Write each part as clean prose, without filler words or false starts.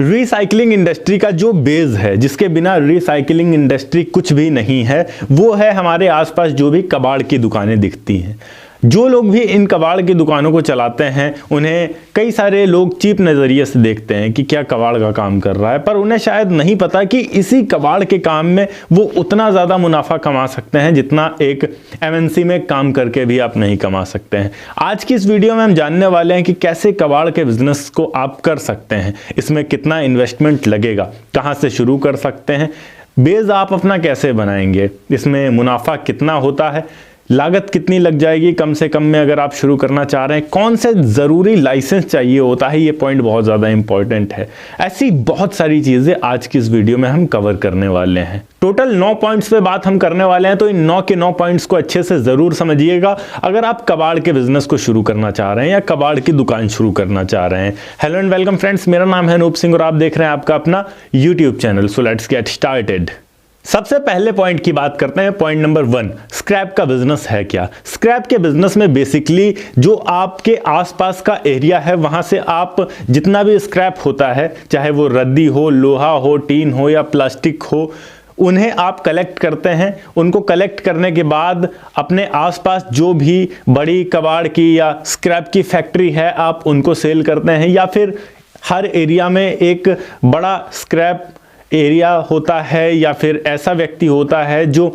Recycling industry का जो base है, जिसके बिना रिसाइकलिंग इंडस्ट्री कुछ भी नहीं है, वो है हमारे आसपास जो भी कबाड़ की दुकानें दिखती हैं। जो लोग भी इन कबाड़ की दुकानों को चलाते हैं, उन्हें कई सारे लोग चीप नज़रिए से देखते हैं कि क्या कबाड़ का काम कर रहा है, पर उन्हें शायद नहीं पता कि इसी कबाड़ के काम में वो उतना ज़्यादा मुनाफा कमा सकते हैं जितना एक एमएनसी में काम करके भी आप नहीं कमा सकते हैं। आज की इस वीडियो में हम जानने वाले हैं कि कैसे कबाड़ के बिजनेस को आप कर सकते हैं, इसमें कितना इन्वेस्टमेंट लगेगा, कहाँ से शुरू कर सकते हैं, बेस आप अपना कैसे बनाएंगे, इसमें मुनाफा कितना होता है, लागत कितनी लग जाएगी कम से कम में अगर आप शुरू करना चाह रहे हैं, कौन से ज़रूरी लाइसेंस चाहिए होता है, ये पॉइंट बहुत ज़्यादा इंपॉर्टेंट है। ऐसी बहुत सारी चीज़ें आज की इस वीडियो में हम कवर करने वाले हैं। टोटल 9 पॉइंट्स पे बात हम करने वाले हैं, तो इन 9 के 9 पॉइंट्स को अच्छे से ज़रूर समझिएगा अगर आप कबाड़ के बिजनेस को शुरू करना चाह रहे हैं या कबाड़ की दुकान शुरू करना चाह रहे हैं। हेलो एंड वेलकम फ्रेंड्स, मेरा नाम है अनूप सिंह और आप देख रहे हैं आपका अपना YouTube channel. So let's get started. सबसे पहले पॉइंट की बात करते हैं, पॉइंट नंबर 1, स्क्रैप का बिजनेस है क्या। स्क्रैप के बिजनेस में बेसिकली जो आपके आसपास का एरिया है, वहां से आप जितना भी स्क्रैप होता है, चाहे वो रद्दी हो, लोहा हो, टीन हो या प्लास्टिक हो, उन्हें आप कलेक्ट करते हैं। उनको कलेक्ट करने के बाद अपने आसपास जो भी बड़ी कबाड़ की या स्क्रैप की फैक्ट्री है, आप उनको सेल करते हैं, या फिर हर एरिया में एक बड़ा स्क्रैप एरिया होता है या फिर ऐसा व्यक्ति होता है जो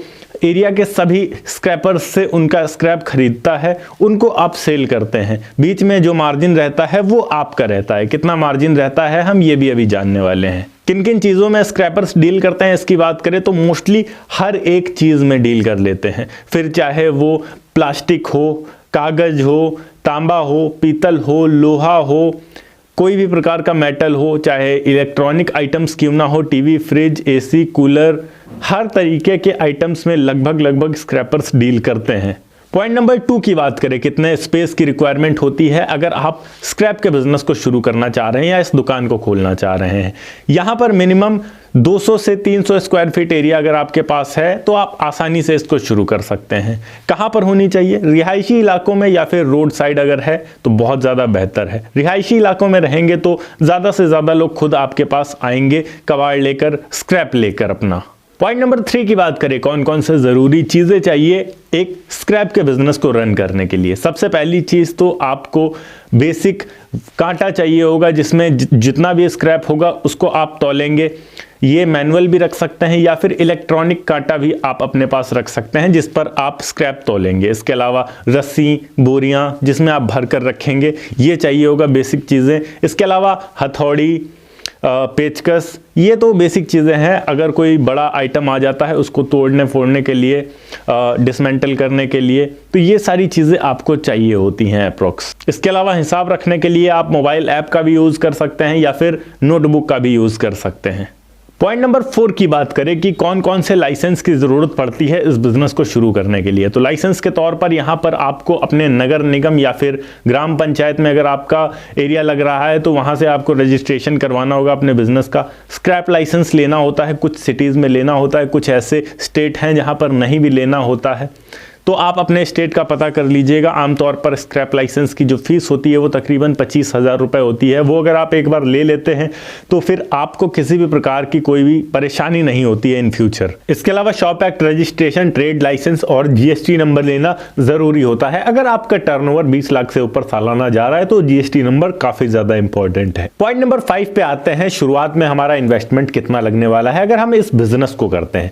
एरिया के सभी स्क्रैपर्स से उनका स्क्रैप खरीदता है, उनको आप सेल करते हैं। बीच में जो मार्जिन रहता है वो आपका रहता है। कितना मार्जिन रहता है हम ये भी अभी जानने वाले हैं। किन किन चीज़ों में स्क्रैपर्स डील करते हैं इसकी बात करें तो मोस्टली हर एक चीज़ में डील कर लेते हैं, फिर चाहे वो प्लास्टिक हो, कागज़ हो, तांबा हो, पीतल हो, लोहा हो, कोई भी प्रकार का मेटल हो, चाहे इलेक्ट्रॉनिक आइटम्स क्यों ना हो, टीवी, फ्रिज, एसी, कूलर, हर तरीके के आइटम्स में लगभग स्क्रैपर्स डील करते हैं। पॉइंट नंबर 2 की बात करें, कितने स्पेस की रिक्वायरमेंट होती है अगर आप स्क्रैप के बिजनेस को शुरू करना चाह रहे हैं या इस दुकान को खोलना चाह रहे हैं। यहां पर मिनिमम 200 से 300 स्क्वायर फीट एरिया अगर आपके पास है तो आप आसानी से इसको शुरू कर सकते हैं। कहां पर होनी चाहिए? रिहायशी इलाकों में या फिर रोड साइड अगर है तो बहुत ज़्यादा बेहतर है। रिहायशी इलाकों में रहेंगे तो ज़्यादा से ज़्यादा लोग खुद आपके पास आएंगे कबाड़ लेकर, स्क्रैप लेकर अपना। पॉइंट नंबर 3 की बात करें, कौन कौन से ज़रूरी चीज़ें चाहिए एक स्क्रैप के बिजनेस को रन करने के लिए। सबसे पहली चीज़ तो आपको बेसिक कांटा चाहिए होगा, जिसमें जितना भी स्क्रैप होगा उसको आप तौलेंगे। ये मैनुअल भी रख सकते हैं या फिर इलेक्ट्रॉनिक कांटा भी आप अपने पास रख सकते हैं जिस पर आप स्क्रैप तौलेंगे। इसके अलावा रस्सी, बोरियां जिसमें आप भर कर रखेंगे, ये चाहिए होगा बेसिक चीज़ें। इसके अलावा हथौड़ी, पेचकस, ये तो बेसिक चीज़ें हैं। अगर कोई बड़ा आइटम आ जाता है उसको तोड़ने फोड़ने के लिए, डिसमेंटल करने के लिए, तो ये सारी चीज़ें आपको चाहिए होती हैं अप्रोक्स। इसके अलावा हिसाब रखने के लिए आप मोबाइल ऐप का भी यूज़ कर सकते हैं या फिर नोटबुक का भी यूज़ कर सकते हैं। पॉइंट नंबर 4 की बात करें कि कौन कौन से लाइसेंस की ज़रूरत पड़ती है इस बिज़नेस को शुरू करने के लिए, तो लाइसेंस के तौर पर यहाँ पर आपको अपने नगर निगम या फिर ग्राम पंचायत में अगर आपका एरिया लग रहा है तो वहाँ से आपको रजिस्ट्रेशन करवाना होगा अपने बिज़नेस का। स्क्रैप लाइसेंस लेना होता है, कुछ सिटीज़ में लेना होता है, कुछ ऐसे स्टेट हैं जहाँ पर नहीं भी लेना होता है, तो आप अपने स्टेट का पता कर लीजिएगा। आमतौर पर स्क्रैप लाइसेंस की जो फीस होती है वो तकरीबन 25,000 रुपये होती है। वो अगर आप एक बार ले लेते हैं तो फिर आपको किसी भी प्रकार की कोई भी परेशानी नहीं होती है इन फ्यूचर। इसके अलावा shop act registration, trade licence और जीएसटी नंबर लेना ज़रूरी होता है। अगर आपका टर्नओवर 20 लाख से ऊपर सालाना जा रहा है तो जीएसटी नंबर काफ़ी ज़्यादा इंपॉर्टेंट है। पॉइंट नंबर 5 पे आते हैं, शुरुआत में हमारा इन्वेस्टमेंट कितना लगने वाला है अगर हम इस बिज़नेस को करते हैं।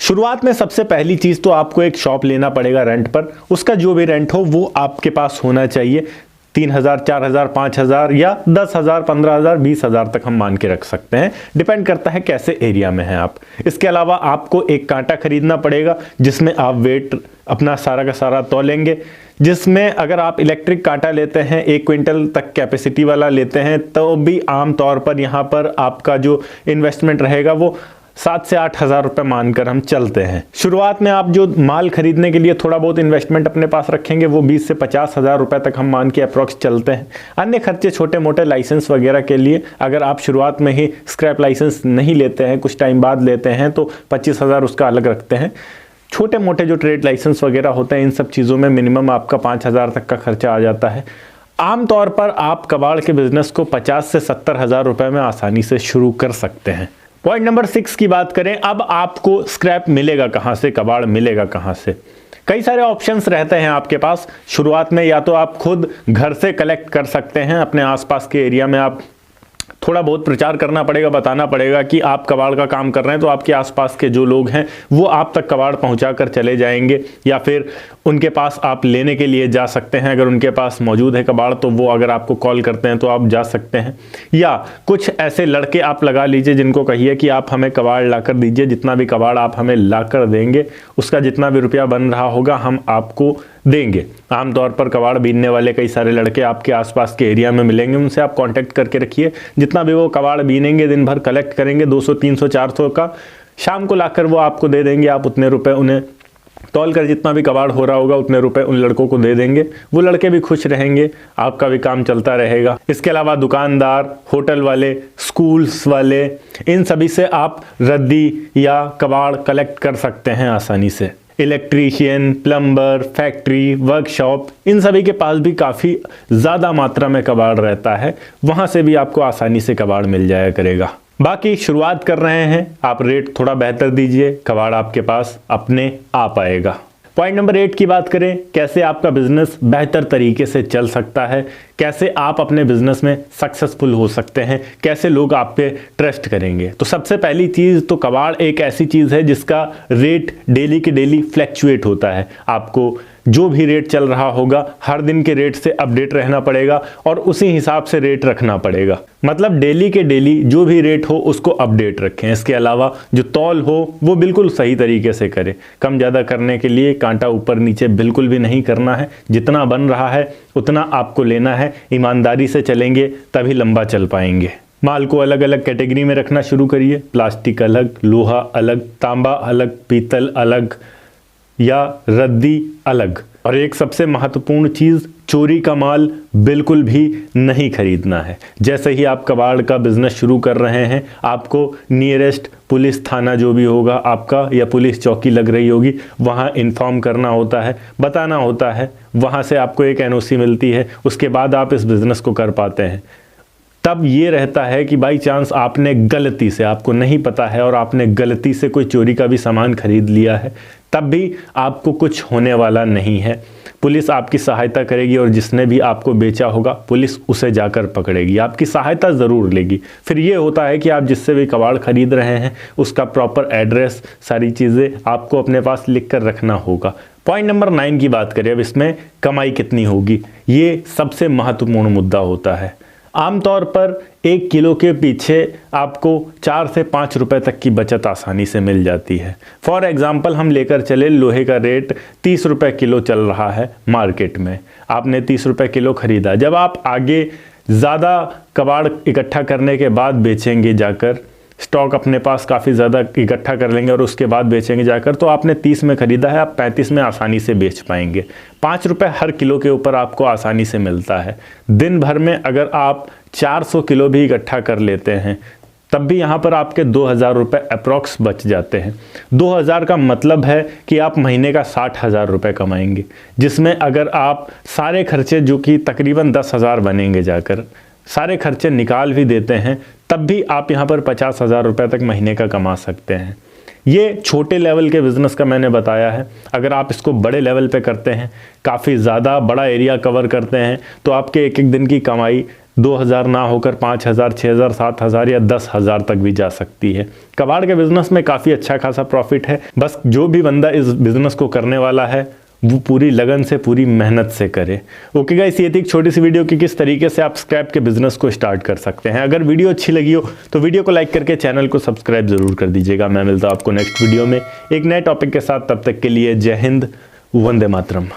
शुरुआत में सबसे पहली चीज़ तो आपको एक शॉप लेना पड़ेगा रेंट पर। उसका जो भी रेंट हो वो आपके पास होना चाहिए। 3,000, 4,000, 5,000 या 10,000, 15,000, 20,000 तक हम मान के रख सकते हैं, डिपेंड करता है कैसे एरिया में हैं आप। इसके अलावा आपको एक कांटा खरीदना पड़ेगा जिसमें आप वेट अपना सारा का सारा तौलेंगे, जिसमें अगर आप इलेक्ट्रिक कांटा लेते हैं 1 क्विंटल तक कैपेसिटी वाला लेते हैं तो भी आम तौर पर यहाँ पर आपका जो इन्वेस्टमेंट रहेगा वो 7 से 8 हज़ार रुपये मानकर हम चलते हैं। शुरुआत में आप जो माल खरीदने के लिए थोड़ा बहुत इन्वेस्टमेंट अपने पास रखेंगे वो 20 से 50 हज़ार रुपये तक हम मान के अप्रॉक्स चलते हैं। अन्य खर्चे छोटे मोटे लाइसेंस वगैरह के लिए अगर आप शुरुआत में ही स्क्रैप लाइसेंस नहीं लेते हैं, कुछ टाइम बाद लेते हैं, तो 25,000 उसका अलग रखते हैं। छोटे मोटे जो ट्रेड लाइसेंस वगैरह होते हैं इन सब चीज़ों में मिनिमम आपका 5,000 तक का खर्चा आ जाता है। आमतौर पर आप कबाड़ के बिजनेस को 50 से 70 हज़ार रुपए में आसानी से शुरू कर सकते हैं। पॉइंट नंबर 6 की बात करें, अब आपको स्क्रैप मिलेगा कहां से, कबाड़ मिलेगा कहां से। कई सारे ऑप्शंस रहते हैं आपके पास। शुरुआत में या तो आप खुद घर से कलेक्ट कर सकते हैं, अपने आसपास के एरिया में आप थोड़ा बहुत प्रचार करना पड़ेगा, बताना पड़ेगा कि आप कबाड़ का काम कर रहे हैं, तो आपके आसपास के जो लोग हैं वो आप तक कबाड़ पहुंचा कर चले जाएंगे, या फिर उनके पास आप लेने के लिए जा सकते हैं। अगर उनके पास मौजूद है कबाड़ तो वो अगर आपको कॉल करते हैं तो आप जा सकते हैं। या कुछ ऐसे लड़के आप लगा लीजिए जिनको कहिए कि आप हमें कबाड़ ला कर दीजिए, जितना भी कबाड़ आप हमें ला कर देंगे उसका जितना भी रुपया बन रहा होगा हम आपको देंगे। आमतौर पर कबाड़ बीनने वाले कई सारे लड़के आपके आसपास के एरिया में मिलेंगे, उनसे आप कांटेक्ट करके रखिए। जितना भी वो कबाड़ बीनेंगे, दिन भर कलेक्ट करेंगे 200 300 400 का, शाम को लाकर वो आपको दे देंगे। आप उतने रुपए उन्हें तौल कर जितना भी कबाड़ हो रहा होगा उतने रुपए उन लड़कों को दे देंगे। वो लड़के भी खुश रहेंगे, आपका भी काम चलता रहेगा। इसके अलावा दुकानदार, होटल वाले, स्कूल्स वाले, इन सभी से आप रद्दी या कबाड़ कलेक्ट कर सकते हैं आसानी से। इलेक्ट्रीशियन, प्लम्बर, फैक्ट्री, वर्कशॉप, इन सभी के पास भी काफ़ी ज़्यादा मात्रा में कबाड़ रहता है, वहाँ से भी आपको आसानी से कबाड़ मिल जाया करेगा। बाकी शुरुआत कर रहे हैं आप, रेट थोड़ा बेहतर दीजिए, कबाड़ आपके पास अपने आप आएगा। पॉइंट नंबर 8 की बात करें, कैसे आपका बिजनेस बेहतर तरीके से चल सकता है, कैसे आप अपने बिजनेस में सक्सेसफुल हो सकते हैं, कैसे लोग आप पे ट्रस्ट करेंगे। तो सबसे पहली चीज़ तो कबाड़ एक ऐसी चीज़ है जिसका रेट डेली के डेली फ्लैक्चुएट होता है। आपको जो भी रेट चल रहा होगा हर दिन के रेट से अपडेट रहना पड़ेगा और उसी हिसाब से रेट रखना पड़ेगा। मतलब डेली के डेली जो भी रेट हो उसको अपडेट रखें। इसके अलावा जो तौल हो वो बिल्कुल सही तरीके से करें। कम ज़्यादा करने के लिए कांटा ऊपर नीचे बिल्कुल भी नहीं करना है। जितना बन रहा है उतना आपको लेना है। ईमानदारी से चलेंगे तभी लंबा चल पाएंगे। माल को अलग अलग कैटेगरी में रखना शुरू करिए। प्लास्टिक अलग, लोहा अलग, तांबा अलग, पीतल अलग या रद्दी अलग। और एक सबसे महत्वपूर्ण चीज़, चोरी का माल बिल्कुल भी नहीं खरीदना है। जैसे ही आप कबाड़ का बिजनेस शुरू कर रहे हैं आपको नियरेस्ट पुलिस थाना जो भी होगा आपका या पुलिस चौकी लग रही होगी वहाँ इन्फॉर्म करना होता है, बताना होता है। वहाँ से आपको एक NOC मिलती है, उसके बाद आप इस बिज़नेस को कर पाते हैं। तब ये रहता है कि बाई चांस आपने गलती से, आपको नहीं पता है और आपने गलती से कोई चोरी का भी सामान खरीद लिया है, तब भी आपको कुछ होने वाला नहीं है। पुलिस आपकी सहायता करेगी और जिसने भी आपको बेचा होगा पुलिस उसे जाकर पकड़ेगी, आपकी सहायता ज़रूर लेगी। फिर ये होता है कि आप जिससे भी कबाड़ खरीद रहे हैं उसका प्रॉपर एड्रेस, सारी चीज़ें आपको अपने पास लिख कर रखना होगा। पॉइंट नंबर 9 की बात करें, अब इसमें कमाई कितनी होगी, ये सबसे महत्वपूर्ण मुद्दा होता है। आमतौर पर 1 किलो के पीछे आपको 4 से 5 रुपए तक की बचत आसानी से मिल जाती है। फॉर एग्जांपल हम लेकर चले, लोहे का रेट 30 रुपए किलो चल रहा है मार्केट में, आपने 30 रुपए किलो खरीदा। जब आप आगे ज़्यादा कबाड़ इकट्ठा करने के बाद बेचेंगे जाकर, स्टॉक अपने पास काफ़ी ज़्यादा इकट्ठा कर लेंगे और उसके बाद बेचेंगे जाकर, तो आपने 30 में ख़रीदा है, आप 35 में आसानी से बेच पाएंगे। 5 रुपये हर किलो के ऊपर आपको आसानी से मिलता है। दिन भर में अगर आप 400 किलो भी इकट्ठा कर लेते हैं तब भी यहाँ पर आपके 2000 रुपये अप्रॉक्स बच जाते हैं। 2000 का मतलब है कि आप महीने का 60,000 रुपये कमाएंगे, जिसमें अगर आप सारे खर्चे जो कि तकरीबन 10,000 बनेंगे जाकर, सारे खर्चे निकाल भी देते हैं तब भी आप यहाँ पर 50,000 रुपये तक महीने का कमा सकते हैं। ये छोटे लेवल के बिज़नेस का मैंने बताया है। अगर आप इसको बड़े लेवल पे करते हैं, काफ़ी ज़्यादा बड़ा एरिया कवर करते हैं, तो आपके एक एक दिन की कमाई 2000 ना होकर 5000, 6000, 7000 या 10,000 तक भी जा सकती है। कबाड़ के बिज़नेस में काफ़ी अच्छा खासा प्रॉफिट है। बस जो भी बंदा इस बिज़नेस को करने वाला है वो पूरी लगन से, पूरी मेहनत से करे। ओके गाइस, ये थी एक छोटी सी वीडियो कि किस तरीके से आप स्क्रैप के बिजनेस को स्टार्ट कर सकते हैं। अगर वीडियो अच्छी लगी हो तो वीडियो को लाइक करके चैनल को सब्सक्राइब जरूर कर दीजिएगा। मैं मिलता हूं आपको नेक्स्ट वीडियो में एक नए टॉपिक के साथ। तब तक के लिए जय हिंद, वंदे मातरम।